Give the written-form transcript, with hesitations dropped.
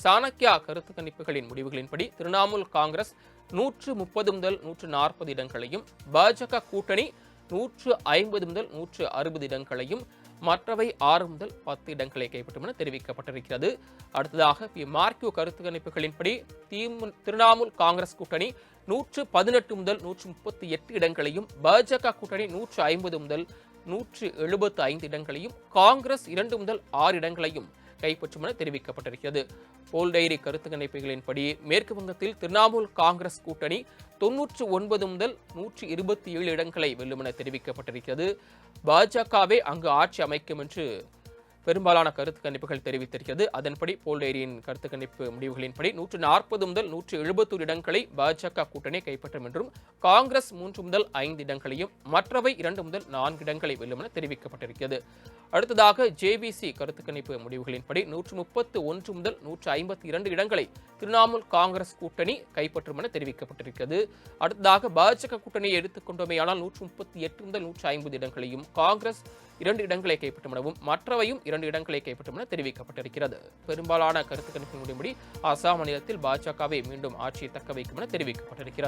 சாணக்யா கருத்து கணிப்புகளின் முடிவுகளின்படி திரிணாமுல் காங்கிரஸ் 130 முதல் 140 இடங்களையும், பாஜக கூட்டணி 150 முதல் 160 இடங்களையும், மற்றவை 6 முதல் 10 இடங்களை கைப்பற்றும் என தெரிவிக்கப்பட்டிருக்கிறது. அடுத்ததாக மார்க்யூ கருத்து கணிப்புகளின்படி திரிணாமுல் காங்கிரஸ் கூட்டணி 118 முதல் 138 இடங்களையும், பாஜக கூட்டணி 150 முதல் 175 இடங்களையும், காங்கிரஸ் 2 முதல் 6 இடங்களையும் கைப்பற்றும் என தெரிவிக்கப்பட்டிருக்கிறது. போல் டைரி கருத்து கணிப்புகளின்படி மேற்கு வங்கத்தில் திரிணாமுல் காங்கிரஸ் கூட்டணி 99 முதல் 127 இடங்களை வெல்லும் என தெரிவிக்கப்பட்டிருக்கிறது. பாஜகவே அங்கு ஆட்சி அமைக்கும் என்று பெரும்பாலான கருத்து கணிப்புகள் தெரிவித்திருக்கிறது. அதன்படி போல் டைரியின் கருத்து கணிப்பு முடிவுகளின்படி 140 முதல் 171 இடங்களை பாஜக கூட்டணி கைப்பற்றும் என்றும், காங்கிரஸ் 3 முதல் 5 இடங்களையும், மற்றவை 2 முதல் 4 இடங்களை வெல்லும் என தெரிவிக்கப்பட்டிருக்கிறது. அடுத்ததாக ஜேவிசி கருத்து கணிப்பு முடிவுகளின்படி 131 முதல் 152 இடங்களை திரிணாமுல் காங்கிரஸ் கூட்டணி கைப்பற்றும் என தெரிவிக்கப்பட்டிருக்கிறது. அடுத்ததாக பாஜக கூட்டணியை எடுத்துக்கொண்டோமேயானால் 138 முதல் 150 இடங்களையும், காங்கிரஸ் 2 இடங்களை கைப்பற்றும் எனவும், மற்றவையும் 2 இடங்களை கைப்பற்றும் என தெரிவிக்கப்பட்டிருக்கிறது. பெரும்பாலான கருத்து கணிப்பின் முடிவுபடி அசாம் மாநிலத்தில் பாஜகவை மீண்டும் ஆட்சியை தக்க வைக்கும் என தெரிவிக்கப்பட்டிருக்கிறது.